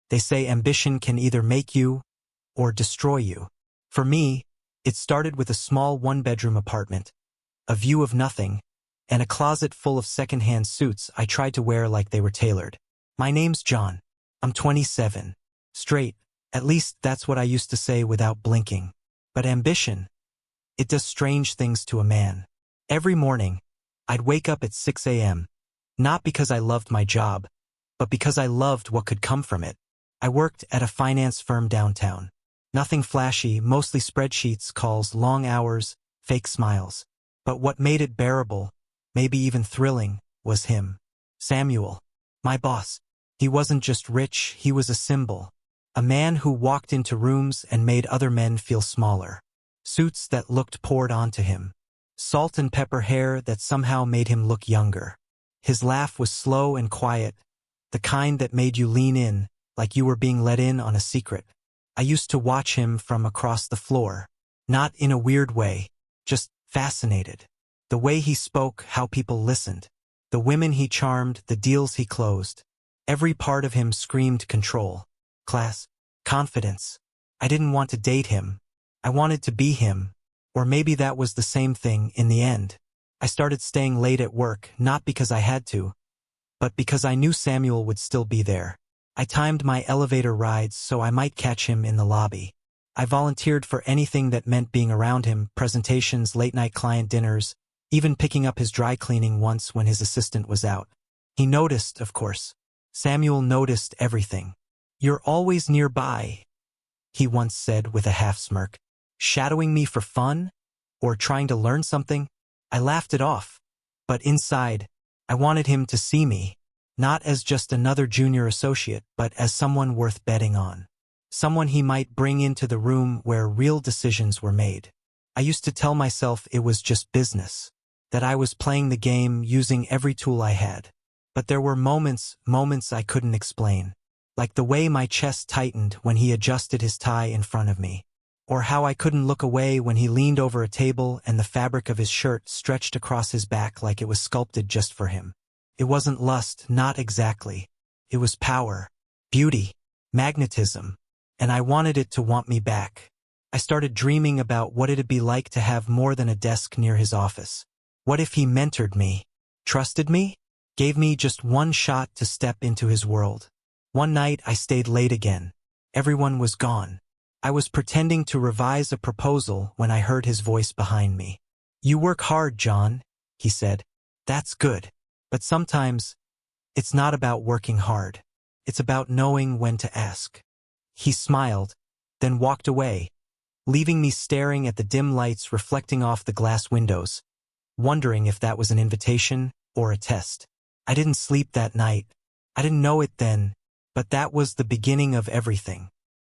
They say ambition can either make you or destroy you. For me, it started with a small one-bedroom apartment, a view of nothing, and a closet full of second-hand suits I tried to wear like they were tailored. My name's John. I'm 27. Straight, at least that's what I used to say without blinking. But ambition, it does strange things to a man. Every morning, I'd wake up at 6 a.m., not because I loved my job, but because I loved what could come from it. I worked at a finance firm downtown. Nothing flashy, mostly spreadsheets, calls, long hours, fake smiles. But what made it bearable, maybe even thrilling, was him. Samuel. My boss. He wasn't just rich, he was a symbol. A man who walked into rooms and made other men feel smaller. Suits that looked poured onto him. Salt and pepper hair that somehow made him look younger. His laugh was slow and quiet, the kind that made you lean in, like you were being let in on a secret. I used to watch him from across the floor. Not in a weird way, just fascinated. The way he spoke, how people listened. The women he charmed, the deals he closed. Every part of him screamed control, class, confidence. I didn't want to date him. I wanted to be him. Or maybe that was the same thing in the end. I started staying late at work, not because I had to, but because I knew Samuel would still be there. I timed my elevator rides so I might catch him in the lobby. I volunteered for anything that meant being around him, presentations, late-night client dinners, even picking up his dry cleaning once when his assistant was out. He noticed, of course. Samuel noticed everything. "You're always nearby," he once said with a half-smirk. Shadowing me for fun? Or trying to learn something? I laughed it off. But inside, I wanted him to see me. Not as just another junior associate, but as someone worth betting on. Someone he might bring into the room where real decisions were made. I used to tell myself it was just business. That I was playing the game using every tool I had. But there were moments I couldn't explain. Like the way my chest tightened when he adjusted his tie in front of me. Or how I couldn't look away when he leaned over a table and the fabric of his shirt stretched across his back like it was sculpted just for him. It wasn't lust, not exactly. It was power, beauty, magnetism, and I wanted it to want me back. I started dreaming about what it'd be like to have more than a desk near his office. What if he mentored me, trusted me, gave me just one shot to step into his world? One night I stayed late again. Everyone was gone. I was pretending to revise a proposal when I heard his voice behind me. "You work hard, John," he said. "That's good. But sometimes, it's not about working hard. It's about knowing when to ask." He smiled, then walked away, leaving me staring at the dim lights reflecting off the glass windows, wondering if that was an invitation or a test. I didn't sleep that night. I didn't know it then, but that was the beginning of everything.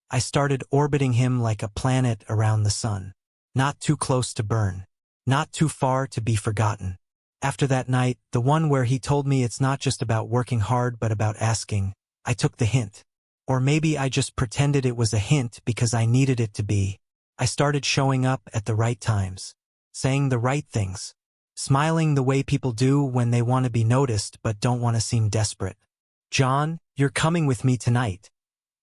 I started orbiting him like a planet around the sun. Not too close to burn. Not too far to be forgotten. After that night, the one where he told me it's not just about working hard but about asking, I took the hint. Or maybe I just pretended it was a hint because I needed it to be. I started showing up at the right times. Saying the right things. Smiling the way people do when they want to be noticed but don't want to seem desperate. "John, you're coming with me tonight,"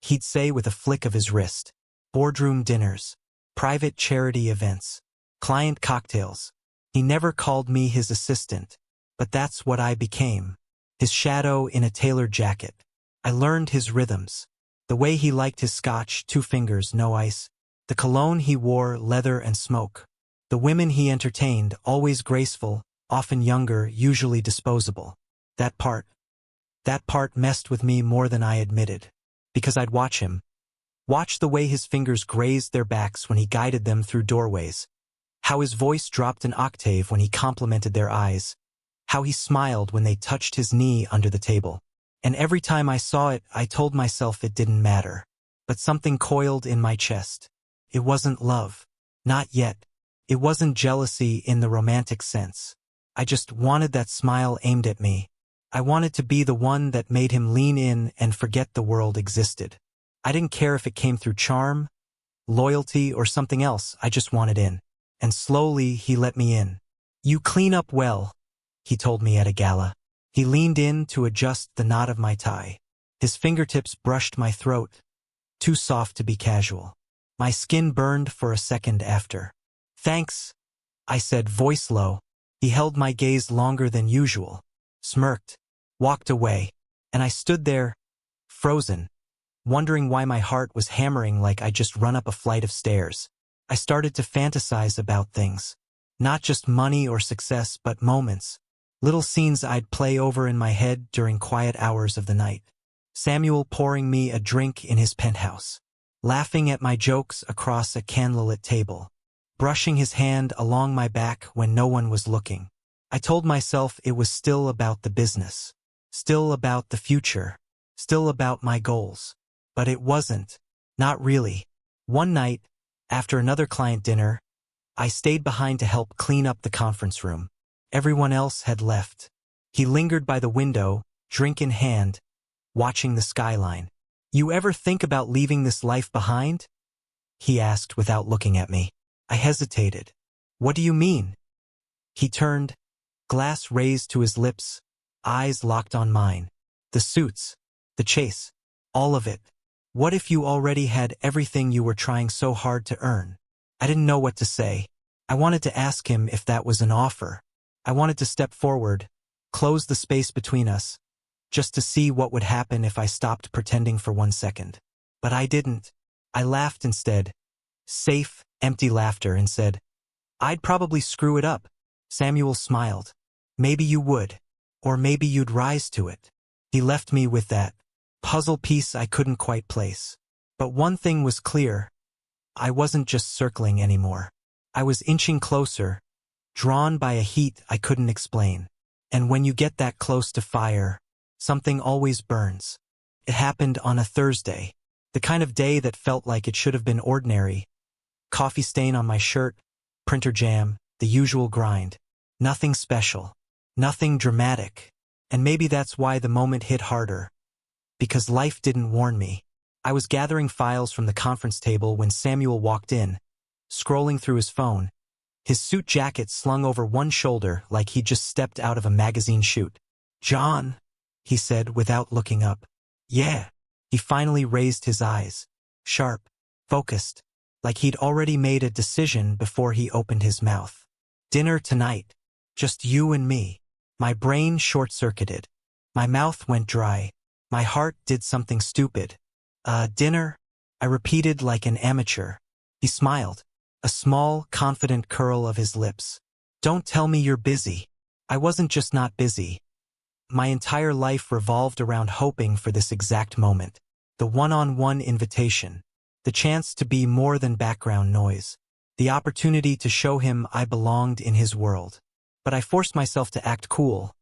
he'd say with a flick of his wrist. Boardroom dinners. Private charity events. Client cocktails. He never called me his assistant, but that's what I became. His shadow in a tailored jacket. I learned his rhythms. The way he liked his scotch, 2 fingers, no ice. The cologne he wore, leather and smoke. The women he entertained, always graceful, often younger, usually disposable. That part messed with me more than I admitted. Because I'd watch him. Watch the way his fingers grazed their backs when he guided them through doorways. How his voice dropped an octave when he complimented their eyes. How he smiled when they touched his knee under the table. And every time I saw it, I told myself it didn't matter. But something coiled in my chest. It wasn't love. Not yet. It wasn't jealousy in the romantic sense. I just wanted that smile aimed at me. I wanted to be the one that made him lean in and forget the world existed. I didn't care if it came through charm, loyalty, or something else. I just wanted in. And slowly he let me in. "You clean up well," he told me at a gala. He leaned in to adjust the knot of my tie. His fingertips brushed my throat, too soft to be casual. My skin burned for a second after. "Thanks," I said, voice low. He held my gaze longer than usual, smirked, walked away, and I stood there, frozen, wondering why my heart was hammering like I'd just run up a flight of stairs. I started to fantasize about things. Not just money or success, but moments. Little scenes I'd play over in my head during quiet hours of the night. Samuel pouring me a drink in his penthouse, laughing at my jokes across a candlelit table, brushing his hand along my back when no one was looking. I told myself it was still about the business, still about the future, still about my goals. But it wasn't. Not really. One night, after another client dinner, I stayed behind to help clean up the conference room. Everyone else had left. He lingered by the window, drink in hand, watching the skyline. "You ever think about leaving this life behind?" he asked without looking at me. I hesitated. "What do you mean?" He turned, glass raised to his lips, eyes locked on mine. "The suits, the chase, all of it. What if you already had everything you were trying so hard to earn?" I didn't know what to say. I wanted to ask him if that was an offer. I wanted to step forward, close the space between us, just to see what would happen if I stopped pretending for 1 second. But I didn't. I laughed instead. Safe, empty laughter, and said, "I'd probably screw it up." Samuel smiled. "Maybe you would. Or maybe you'd rise to it." He left me with that puzzle piece I couldn't quite place. But one thing was clear. I wasn't just circling anymore. I was inching closer, drawn by a heat I couldn't explain. And when you get that close to fire, something always burns. It happened on a Thursday, the kind of day that felt like it should have been ordinary. Coffee stain on my shirt, printer jam, the usual grind. Nothing special, nothing dramatic. And maybe that's why the moment hit harder. Because life didn't warn me. I was gathering files from the conference table when Samuel walked in, scrolling through his phone, his suit jacket slung over one shoulder like he'd just stepped out of a magazine shoot. "John," he said without looking up. "Yeah." He finally raised his eyes, sharp, focused, like he'd already made a decision before he opened his mouth. "Dinner tonight. Just you and me." My brain short-circuited. My mouth went dry. My heart did something stupid. Dinner?" I repeated like an amateur. He smiled, a small, confident curl of his lips. "Don't tell me you're busy." I wasn't just not busy. My entire life revolved around hoping for this exact moment. The one-on-one invitation. The chance to be more than background noise. The opportunity to show him I belonged in his world. But I forced myself to act cool,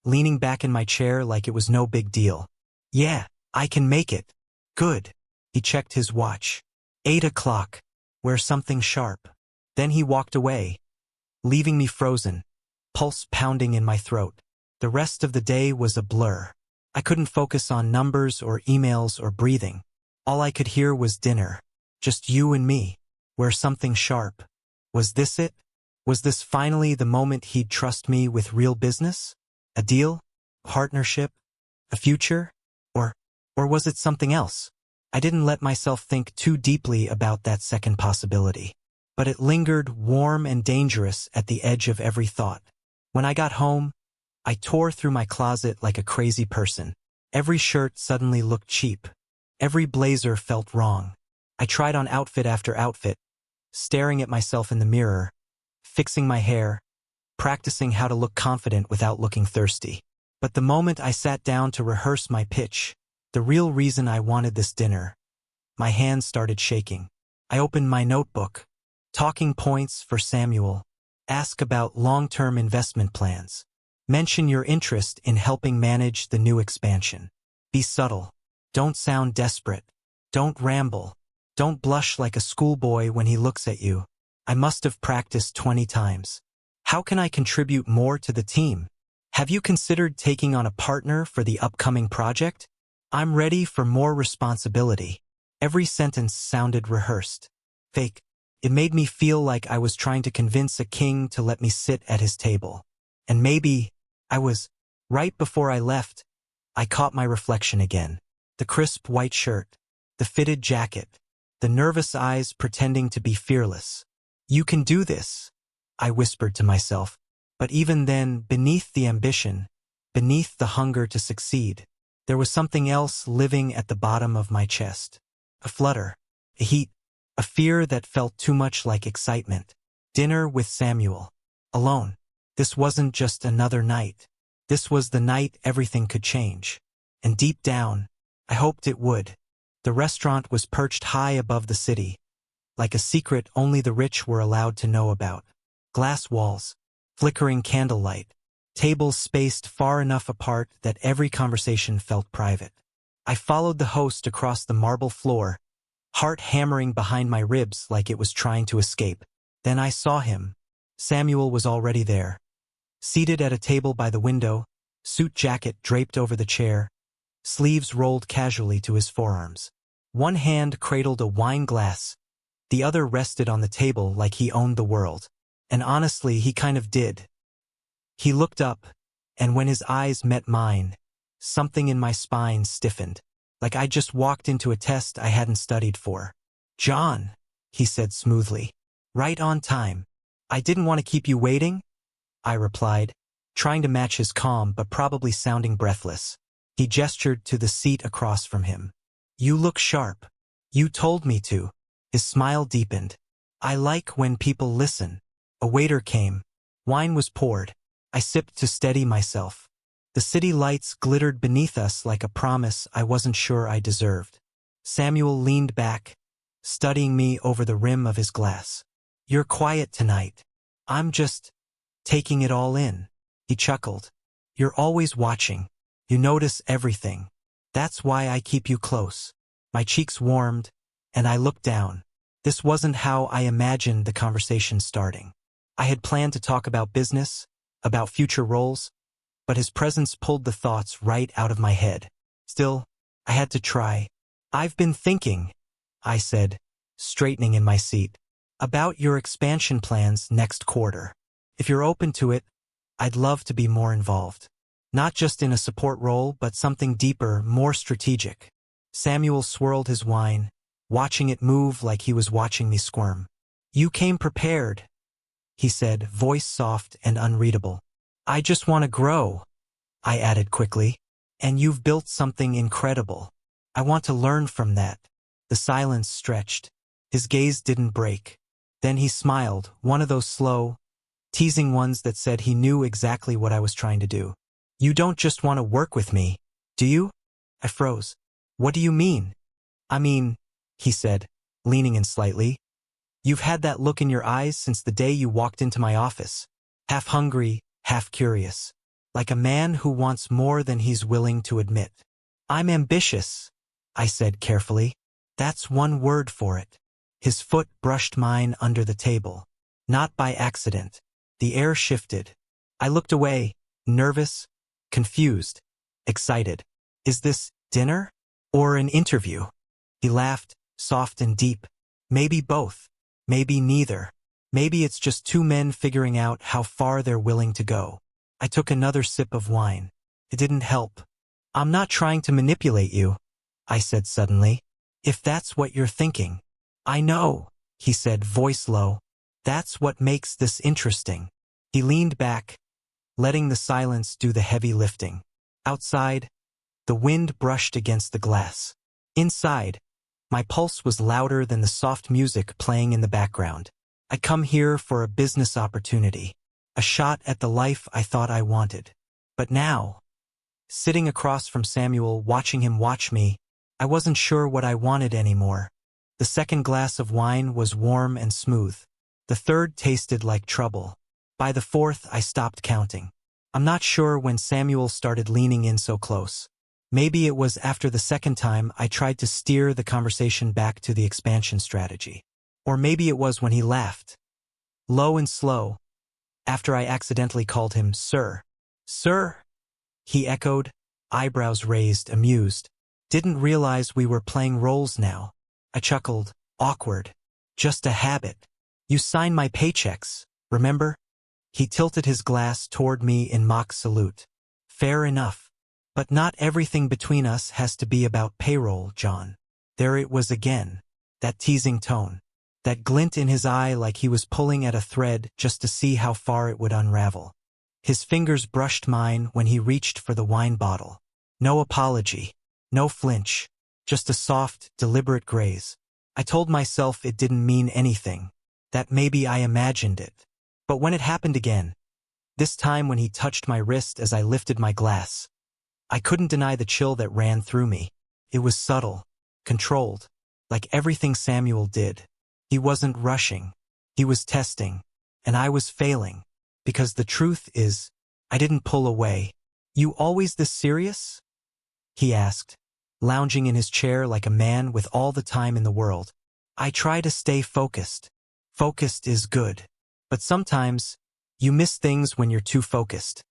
leaning back in my chair like it was no big deal. "Yeah, I can make it." "Good." He checked his watch. 8 o'clock. Wear something sharp. Then he walked away, leaving me frozen, pulse pounding in my throat. The rest of the day was a blur. I couldn't focus on numbers or emails or breathing. All I could hear was dinner. Just you and me. Wear something sharp. Was this it? Was this finally the moment he'd trust me with real business? A deal? Partnership? A future? Or was it something else? I didn't let myself think too deeply about that second possibility. But it lingered warm and dangerous at the edge of every thought. When I got home, I tore through my closet like a crazy person. Every shirt suddenly looked cheap. Every blazer felt wrong. I tried on outfit after outfit, staring at myself in the mirror, fixing my hair, practicing how to look confident without looking thirsty. But the moment I sat down to rehearse my pitch, the real reason I wanted this dinner, my hands started shaking. I opened my notebook. Talking points for Samuel. Ask about long-term investment plans. Mention your interest in helping manage the new expansion. Be subtle. Don't sound desperate. Don't ramble. Don't blush like a schoolboy when he looks at you. I must have practiced 20 times. How can I contribute more to the team? Have you considered taking on a partner for the upcoming project? I'm ready for more responsibility. Every sentence sounded rehearsed. Fake. It made me feel like I was trying to convince a king to let me sit at his table. And maybe I was. Right before I left, I caught my reflection again. The crisp white shirt, the fitted jacket, the nervous eyes pretending to be fearless. "You can do this," I whispered to myself. But even then, beneath the ambition, beneath the hunger to succeed, there was something else living at the bottom of my chest. A flutter, a heat, a fear that felt too much like excitement. Dinner with Samuel. Alone. This wasn't just another night. This was the night everything could change. And deep down, I hoped it would. The restaurant was perched high above the city, like a secret only the rich were allowed to know about. Glass walls, flickering candlelight, tables spaced far enough apart that every conversation felt private. I followed the host across the marble floor, heart hammering behind my ribs like it was trying to escape. Then I saw him. Samuel was already there. Seated at a table by the window, suit jacket draped over the chair, sleeves rolled casually to his forearms. One hand cradled a wine glass, the other rested on the table like he owned the world. And honestly, he kind of did. He looked up, and when his eyes met mine, something in my spine stiffened, like I just walked into a test I hadn't studied for. "John," he said smoothly. "Right on time. I didn't want to keep you waiting," I replied, trying to match his calm but probably sounding breathless. He gestured to the seat across from him. "You look sharp. You told me to." His smile deepened. "I like when people listen." A waiter came. Wine was poured. I sipped to steady myself. The city lights glittered beneath us like a promise I wasn't sure I deserved. Samuel leaned back, studying me over the rim of his glass. "You're quiet tonight." "I'm just taking it all in," he chuckled. "You're always watching. You notice everything. That's why I keep you close." My cheeks warmed, and I looked down. This wasn't how I imagined the conversation starting. I had planned to talk about business, about future roles, but his presence pulled the thoughts right out of my head. Still, I had to try. "I've been thinking," I said, straightening in my seat, "about your expansion plans next quarter. If you're open to it, I'd love to be more involved. Not just in a support role, but something deeper, more strategic." Samuel swirled his wine, watching it move like he was watching me squirm. "You came prepared," he said, voice soft and unreadable. "I just want to grow," I added quickly. "And you've built something incredible. I want to learn from that." The silence stretched. His gaze didn't break. Then he smiled, one of those slow, teasing ones that said he knew exactly what I was trying to do. "You don't just want to work with me, do you?" I froze. "What do you mean?" "I mean," he said, leaning in slightly, "you've had that look in your eyes since the day you walked into my office. Half hungry, half curious. Like a man who wants more than he's willing to admit." "I'm ambitious," I said carefully. "That's one word for it." His foot brushed mine under the table. Not by accident. The air shifted. I looked away, nervous, confused, excited. "Is this dinner? Or an interview?" He laughed, soft and deep. "Maybe both. Maybe neither. Maybe it's just two men figuring out how far they're willing to go." I took another sip of wine. It didn't help. "I'm not trying to manipulate you," I said suddenly. "If that's what you're thinking." "I know," he said, voice low. "That's what makes this interesting." He leaned back, letting the silence do the heavy lifting. Outside, the wind brushed against the glass. Inside, my pulse was louder than the soft music playing in the background. I'd come here for a business opportunity, a shot at the life I thought I wanted. But now, sitting across from Samuel, watching him watch me, I wasn't sure what I wanted anymore. The second glass of wine was warm and smooth. The third tasted like trouble. By the fourth, I stopped counting. I'm not sure when Samuel started leaning in so close. Maybe it was after the second time I tried to steer the conversation back to the expansion strategy. Or maybe it was when he laughed. Low and slow, after I accidentally called him Sir. "Sir?" he echoed, eyebrows raised, amused. "Didn't realize we were playing roles now." I chuckled, awkward. "Just a habit. You sign my paychecks, remember?" He tilted his glass toward me in mock salute. "Fair enough. But not everything between us has to be about payroll, John. There it was again, that teasing tone, that glint in his eye like he was pulling at a thread just to see how far it would unravel. His fingers brushed mine when he reached for the wine bottle. No apology, no flinch, just a soft, deliberate graze. I told myself it didn't mean anything, that maybe I imagined it. But when it happened again, this time when he touched my wrist as I lifted my glass, I couldn't deny the chill that ran through me. It was subtle, controlled, like everything Samuel did. He wasn't rushing. He was testing. And I was failing. Because the truth is, I didn't pull away. "You always this serious?" he asked, lounging in his chair like a man with all the time in the world. I try to stay focused. Focused is good. But sometimes, you miss things when you're too focused.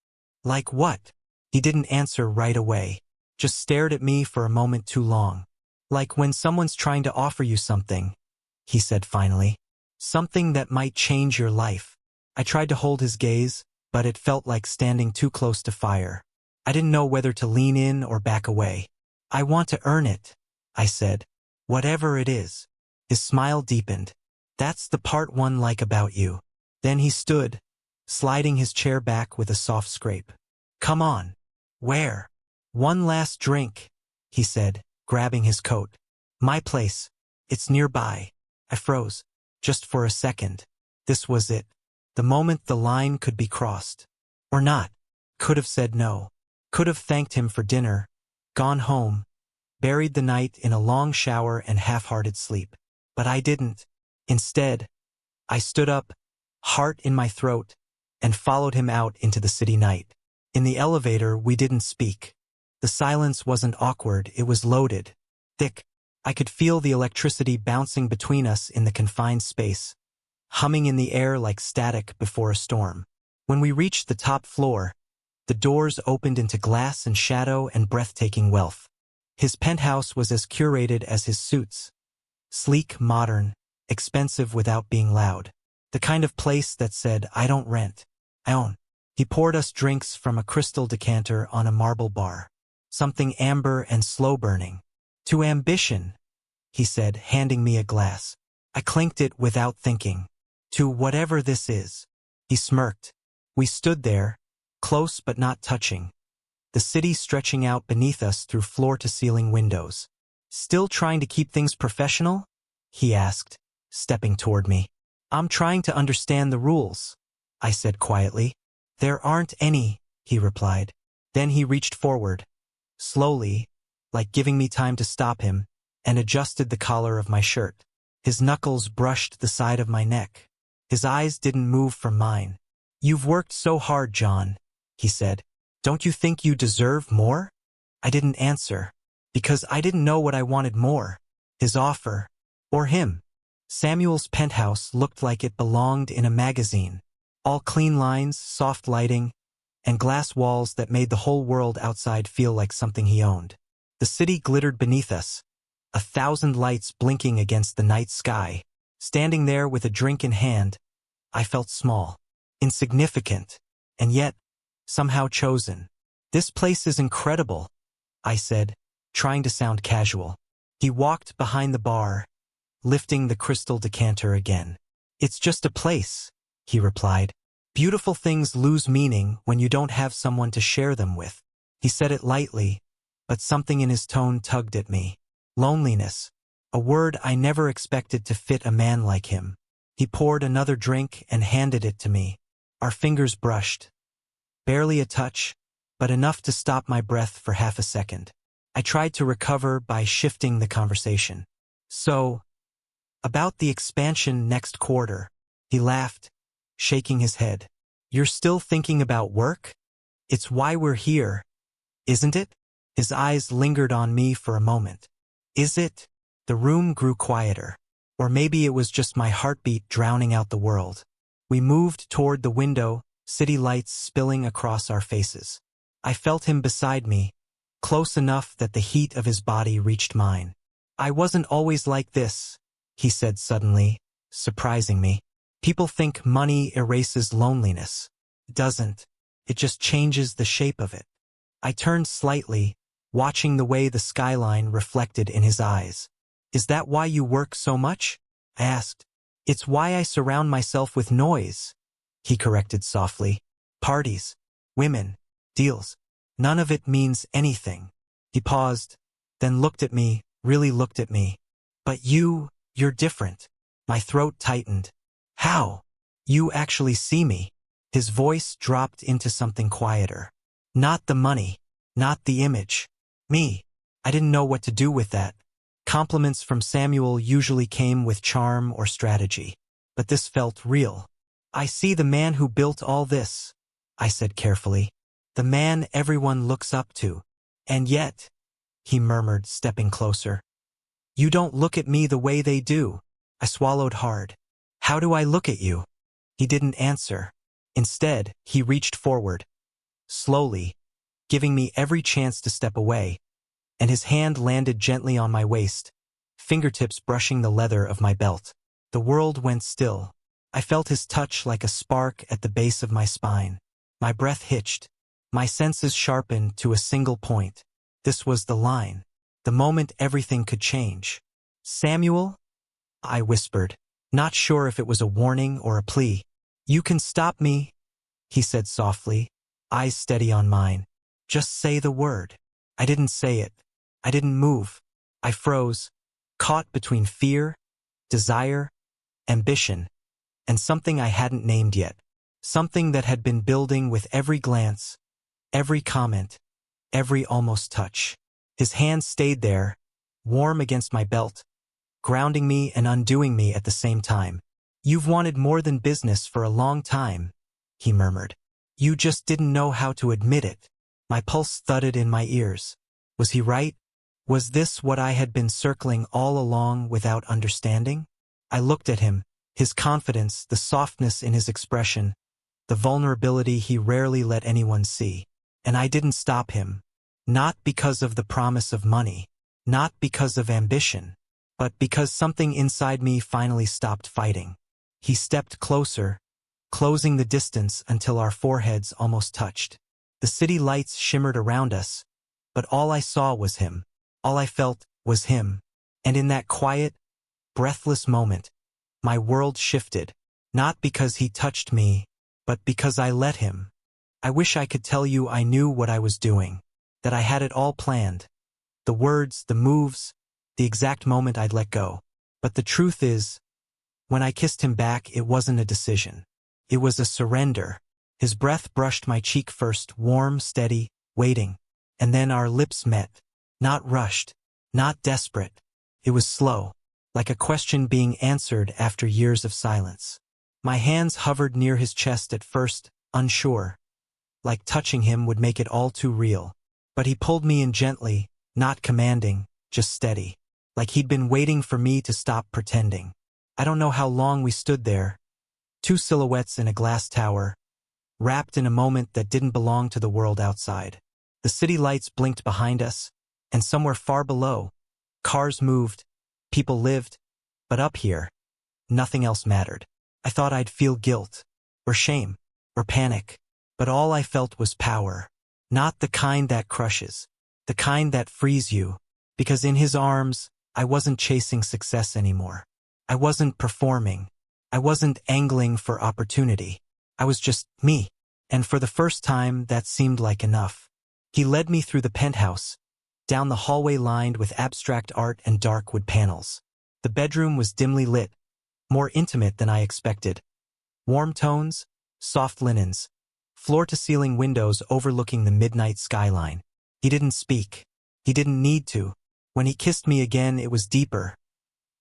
Like what? He didn't answer right away, just stared at me for a moment too long. Like when someone's trying to offer you something, he said finally. Something that might change your life. I tried to hold his gaze, but it felt like standing too close to fire. I didn't know whether to lean in or back away. "I want to earn it," I said. "Whatever it is." His smile deepened. "That's the part one like about you." Then he stood, sliding his chair back with a soft scrape. "Come on." "Where?" "One last drink," he said, grabbing his coat. "My place. It's nearby." I froze, just for a second. This was it. The moment the line could be crossed. Or not. Could have said no. Could have thanked him for dinner, gone home, buried the night in a long shower and half-hearted sleep. But I didn't. Instead, I stood up, heart in my throat, and followed him out into the city night. In the elevator, we didn't speak. The silence wasn't awkward, it was loaded, thick. I could feel the electricity bouncing between us in the confined space, humming in the air like static before a storm. When we reached the top floor, the doors opened into glass and shadow and breathtaking wealth. His penthouse was as curated as his suits. Sleek, modern, expensive without being loud. The kind of place that said, "I don't rent, I own." He poured us drinks from a crystal decanter on a marble bar. Something amber and slow-burning. "To ambition," he said, handing me a glass. I clinked it without thinking. "To whatever this is." He smirked. We stood there, close but not touching. The city stretching out beneath us through floor-to-ceiling windows. "Still trying to keep things professional?" he asked, stepping toward me. "I'm trying to understand the rules," I said quietly. "There aren't any," he replied. Then he reached forward, slowly, like giving me time to stop him, and adjusted the collar of my shirt. His knuckles brushed the side of my neck. His eyes didn't move from mine. "You've worked so hard, John," he said. "Don't you think you deserve more?" I didn't answer, because I didn't know what I wanted more. His offer, or him. Samuel's penthouse looked like it belonged in a magazine. All clean lines, soft lighting, and glass walls that made the whole world outside feel like something he owned. The city glittered beneath us, 1,000 lights blinking against the night sky. Standing there with a drink in hand, I felt small, insignificant, and yet, somehow chosen. "This place is incredible," I said, trying to sound casual. He walked behind the bar, lifting the crystal decanter again. "It's just a place," he replied. "Beautiful things lose meaning when you don't have someone to share them with." He said it lightly, but something in his tone tugged at me. Loneliness, a word I never expected to fit a man like him. He poured another drink and handed it to me. Our fingers brushed. Barely a touch, but enough to stop my breath for half a second. I tried to recover by shifting the conversation. "So, about the expansion next quarter," he laughed, shaking his head. "You're still thinking about work? It's why we're here, isn't it?" His eyes lingered on me for a moment. "Is it?" The room grew quieter. Or maybe it was just my heartbeat drowning out the world. We moved toward the window, city lights spilling across our faces. I felt him beside me, close enough that the heat of his body reached mine. "I wasn't always like this," he said suddenly, surprising me. "People think money erases loneliness. It doesn't. It just changes the shape of it." I turned slightly, watching the way the skyline reflected in his eyes. "Is that why you work so much?" I asked. "It's why I surround myself with noise," he corrected softly. "Parties, women, deals. None of it means anything." He paused, then looked at me, really looked at me. "But you're different." My throat tightened. "How? You actually see me." His voice dropped into something quieter. "Not the money, not the image. Me." I didn't know what to do with that. Compliments from Samuel usually came with charm or strategy. But this felt real. "I see the man who built all this," I said carefully. "The man everyone looks up to. And yet," he murmured, stepping closer, "you don't look at me the way they do." I swallowed hard. "How do I look at you?" He didn't answer. Instead, he reached forward, slowly, giving me every chance to step away, and his hand landed gently on my waist, fingertips brushing the leather of my belt. The world went still. I felt his touch like a spark at the base of my spine. My breath hitched. My senses sharpened to a single point. This was the line. The moment everything could change. "Samuel?" I whispered, not sure if it was a warning or a plea. "You can stop me," he said softly, eyes steady on mine. "Just say the word." I didn't say it. I didn't move. I froze, caught between fear, desire, ambition, and something I hadn't named yet. Something that had been building with every glance, every comment, every almost touch. His hand stayed there, warm against my belt, grounding me and undoing me at the same time. "You've wanted more than business for a long time," he murmured. "You just didn't know how to admit it." My pulse thudded in my ears. Was he right? Was this what I had been circling all along without understanding? I looked at him, his confidence, the softness in his expression, the vulnerability he rarely let anyone see. And I didn't stop him. Not because of the promise of money, not because of ambition, but because something inside me finally stopped fighting. He stepped closer, closing the distance until our foreheads almost touched. The city lights shimmered around us, but all I saw was him. All I felt was him. And in that quiet, breathless moment, my world shifted, not because he touched me, but because I let him. I wish I could tell you I knew what I was doing, that I had it all planned. The words, the moves, the exact moment I'd let go. But the truth is, when I kissed him back, it wasn't a decision. It was a surrender. His breath brushed my cheek first, warm, steady, waiting. And then our lips met. Not rushed, not desperate. It was slow, like a question being answered after years of silence. My hands hovered near his chest at first, unsure. Like touching him would make it all too real. But he pulled me in gently, not commanding, just steady. Like he'd been waiting for me to stop pretending. I don't know how long we stood there. Two silhouettes in a glass tower, wrapped in a moment that didn't belong to the world outside. The city lights blinked behind us, and somewhere far below, cars moved, people lived, but up here, nothing else mattered. I thought I'd feel guilt, or shame, or panic, but all I felt was power. Not the kind that crushes, the kind that frees you, because in his arms, I wasn't chasing success anymore. I wasn't performing. I wasn't angling for opportunity. I was just me. And for the first time, that seemed like enough. He led me through the penthouse, down the hallway lined with abstract art and dark wood panels. The bedroom was dimly lit, more intimate than I expected. Warm tones, soft linens, floor-to-ceiling windows overlooking the midnight skyline. He didn't speak. He didn't need to. When he kissed me again, it was deeper.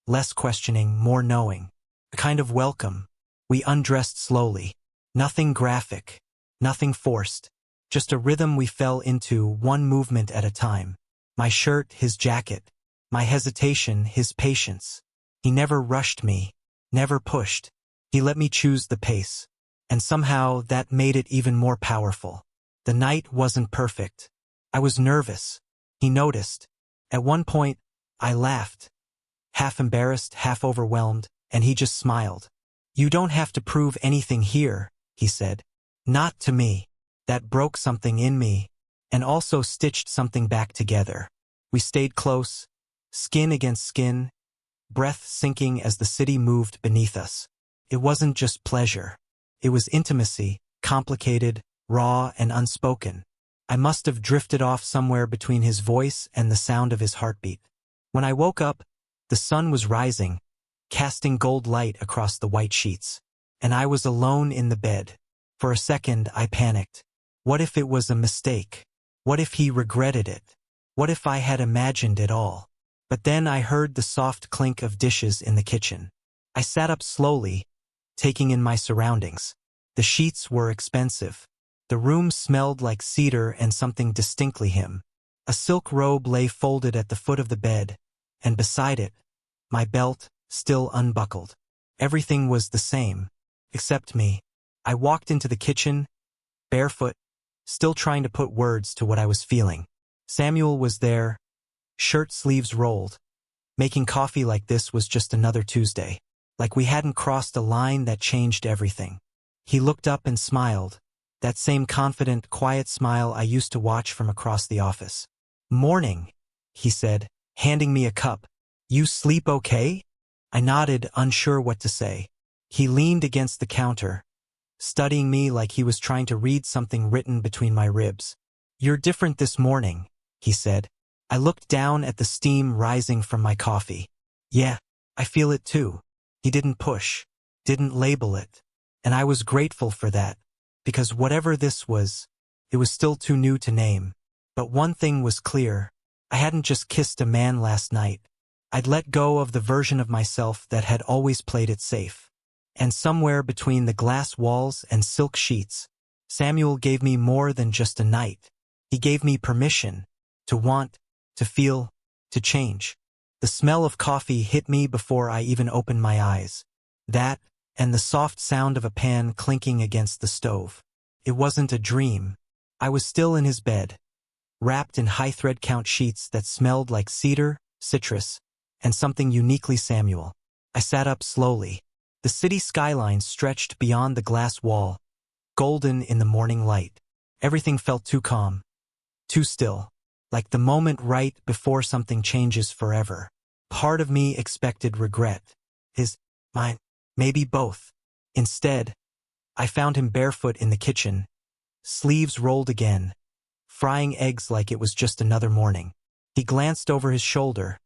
Less questioning, more knowing. A kind of welcome. We undressed slowly. Nothing graphic. Nothing forced. Just a rhythm we fell into, one movement at a time. My shirt, his jacket. My hesitation, his patience. He never rushed me. Never pushed. He let me choose the pace. And somehow that made it even more powerful. The night wasn't perfect. I was nervous. He noticed. At one point, I laughed. Half embarrassed, half overwhelmed, and he just smiled. "You don't have to prove anything here," he said. "Not to me." That broke something in me. and also stitched something back together. We stayed close, skin against skin, breath sinking as the city moved beneath us. It wasn't just pleasure. It was intimacy, complicated, raw, and unspoken. I must have drifted off somewhere between his voice and the sound of his heartbeat. When I woke up, the sun was rising, casting gold light across the white sheets. And I was alone in the bed. For a second, I panicked. What if it was a mistake? What if he regretted it? What if I had imagined it all? But then I heard the soft clink of dishes in the kitchen. I sat up slowly, taking in my surroundings. The sheets were expensive. The room smelled like cedar and something distinctly him. A silk robe lay folded at the foot of the bed, and beside it, my belt, still unbuckled. Everything was the same, except me. I walked into the kitchen, barefoot, still trying to put words to what I was feeling. Samuel was there, shirt sleeves rolled. Making coffee like this was just another Tuesday. Like we hadn't crossed a line that changed everything. He looked up and smiled, that same confident, quiet smile I used to watch from across the office. "Morning," he said, handing me a cup. "You sleep okay?" I nodded, unsure what to say. He leaned against the counter, studying me like he was trying to read something written between my ribs. "You're different this morning," he said. I looked down at the steam rising from my coffee. "Yeah, I feel it too." He didn't push, didn't label it, and I was grateful for that, because whatever this was, it was still too new to name. But one thing was clear. I hadn't just kissed a man last night. I'd let go of the version of myself that had always played it safe. And somewhere between the glass walls and silk sheets, Samuel gave me more than just a night. He gave me permission to want, to feel, to change. The smell of coffee hit me before I even opened my eyes. That, and the soft sound of a pan clinking against the stove. It wasn't a dream. I was still in his bed, wrapped in high thread count sheets that smelled like cedar, citrus, and something uniquely Samuel. I sat up slowly. The city skyline stretched beyond the glass wall, golden in the morning light. Everything felt too calm, too still, like the moment right before something changes forever. Part of me expected regret. Mine, maybe both. Instead, I found him barefoot in the kitchen, sleeves rolled again, frying eggs like it was just another morning. He glanced over his shoulder,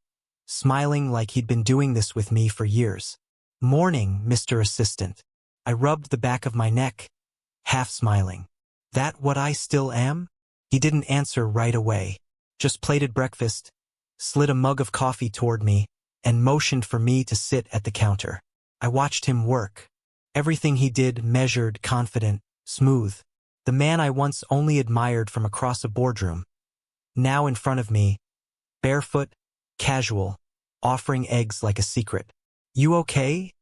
smiling like he'd been doing this with me for years. "Morning, Mr. Assistant." I rubbed the back of my neck, half smiling. "That what I still am?" He didn't answer right away, just plated breakfast, slid a mug of coffee toward me, and motioned for me to sit at the counter. I watched him work. Everything he did measured, confident, smooth. The man I once only admired from across a boardroom. Now in front of me, barefoot, casual, offering eggs like a secret. "You okay?"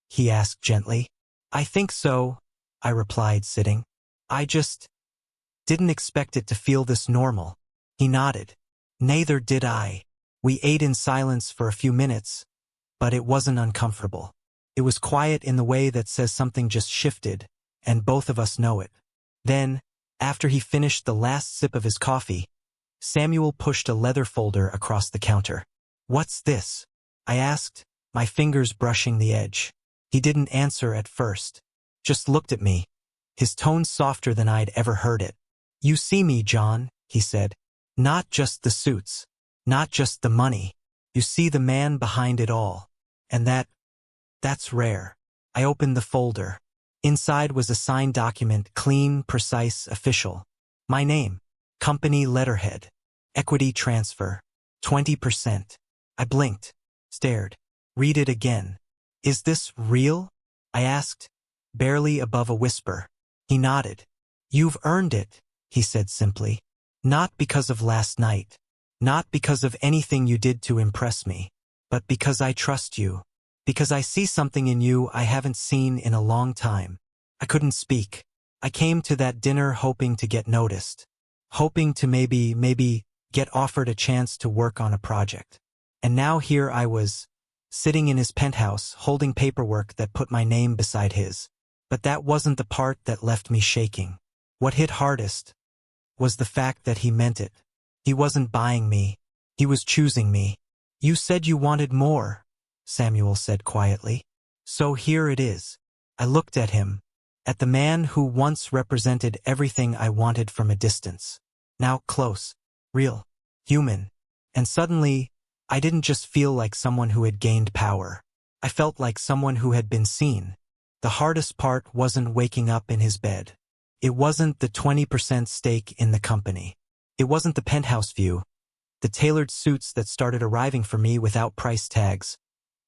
he asked gently. "I think so," I replied, sitting. "I just didn't expect it to feel this normal." He nodded. Neither did I. We ate in silence for a few minutes, but it wasn't uncomfortable. It was quiet in the way that says something just shifted, and both of us know it. Then, after he finished the last sip of his coffee, Samuel pushed a leather folder across the counter. "What's this?" I asked, my fingers brushing the edge. He didn't answer at first, just looked at me, his tone softer than I'd ever heard it. "You see me, John," he said. "Not just the suits, not just the money. You see the man behind it all. And that's rare." I opened the folder. Inside was a signed document, clean, precise, official. My name, company letterhead, equity transfer, 20%. I blinked, stared. "Read it again." "Is this real?" I asked, barely above a whisper. He nodded. "You've earned it," he said simply. "Not because of last night. Not because of anything you did to impress me. But because I trust you. Because I see something in you I haven't seen in a long time." I couldn't speak. I came to that dinner hoping to get noticed. Hoping to maybe get offered a chance to work on a project. And now here I was, sitting in his penthouse, holding paperwork that put my name beside his. But that wasn't the part that left me shaking. What hit hardest was the fact that he meant it. He wasn't buying me. He was choosing me. "You said you wanted more," Samuel said quietly. "So here it is." I looked at him, at the man who once represented everything I wanted from a distance. Now close, real, human. And suddenly, I didn't just feel like someone who had gained power. I felt like someone who had been seen. The hardest part wasn't waking up in his bed. It wasn't the 20% stake in the company. It wasn't the penthouse view, the tailored suits that started arriving for me without price tags,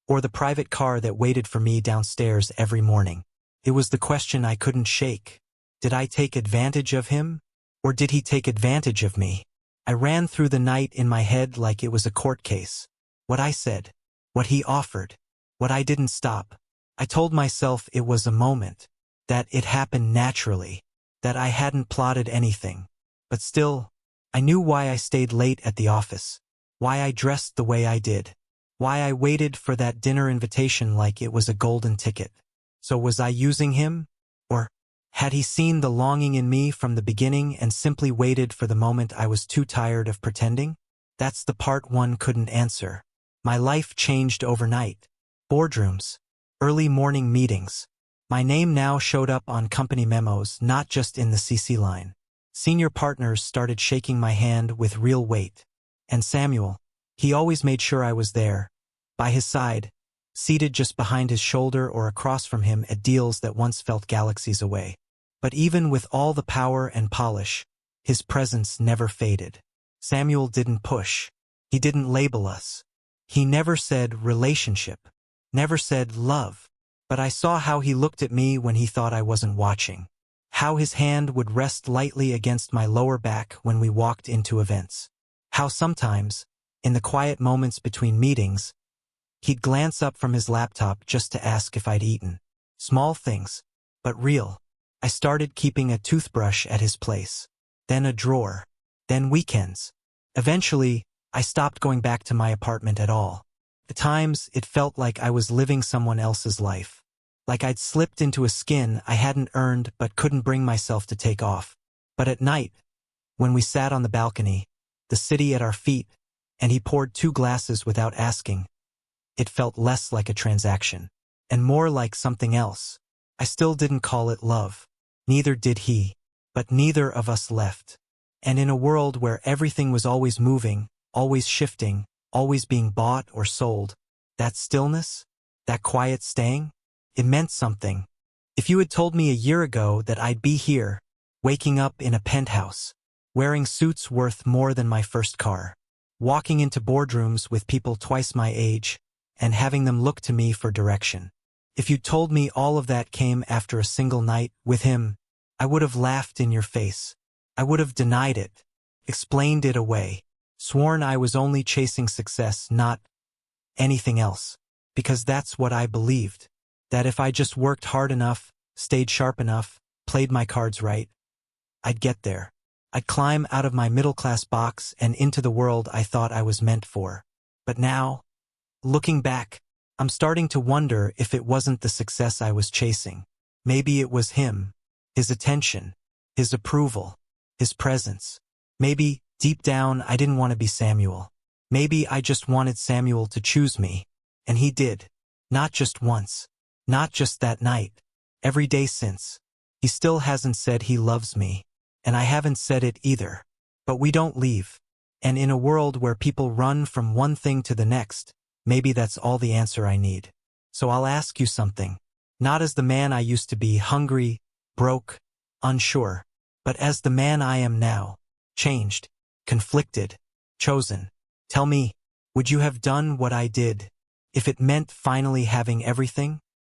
or the private car that waited for me downstairs every morning. It was the question I couldn't shake. Did I take advantage of him? Or did he take advantage of me? I ran through the night in my head like it was a court case. What I said, what he offered, what I didn't stop. I told myself it was a moment, that it happened naturally, that I hadn't plotted anything. But still, I knew why I stayed late at the office, why I dressed the way I did, why I waited for that dinner invitation like it was a golden ticket. So was I using him? Or had he seen the longing in me from the beginning and simply waited for the moment I was too tired of pretending? That's the part one couldn't answer. My life changed overnight. Boardrooms, early morning meetings. My name now showed up on company memos, not just in the CC line. Senior partners started shaking my hand with real weight. And Samuel, he always made sure I was there, by his side, seated just behind his shoulder or across from him at deals that once felt galaxies away. But even with all the power and polish, his presence never faded. Samuel didn't push. He didn't label us. He never said relationship, never said love. But I saw how he looked at me when he thought I wasn't watching. How his hand would rest lightly against my lower back when we walked into events. How sometimes, in the quiet moments between meetings, he'd glance up from his laptop just to ask if I'd eaten. Small things, but real. I started keeping a toothbrush at his place, then a drawer, then weekends. Eventually, I stopped going back to my apartment at all. At times, it felt like I was living someone else's life. Like I'd slipped into a skin I hadn't earned but couldn't bring myself to take off. But at night, when we sat on the balcony, the city at our feet, and he poured 2 glasses without asking, it felt less like a transaction, and more like something else. I still didn't call it love. Neither did he. But neither of us left. And in a world where everything was always moving, always shifting, always being bought or sold, that stillness, that quiet staying, it meant something. If you had told me a year ago that I'd be here, waking up in a penthouse, wearing suits worth more than my first car, walking into boardrooms with people twice my age, and having them look to me for direction. If you'd told me all of that came after a single night with him, I would have laughed in your face. I would have denied it, explained it away, sworn I was only chasing success, not anything else. Because that's what I believed. That if I just worked hard enough, stayed sharp enough, played my cards right, I'd get there. I'd climb out of my middle-class box and into the world I thought I was meant for. But now, looking back, I'm starting to wonder if it wasn't the success I was chasing. Maybe it was him, his attention, his approval, his presence. Maybe, deep down, I didn't want to be Samuel. Maybe I just wanted Samuel to choose me. And he did. Not just once. Not just that night. Every day since. He still hasn't said he loves me. And I haven't said it either. But we don't leave. And in a world where people run from one thing to the next, maybe that's all the answer I need. So I'll ask you something. Not as the man I used to be, hungry, broke, unsure, but as the man I am now, changed, conflicted, chosen. Tell me, would you have done what I did, if it meant finally having everything?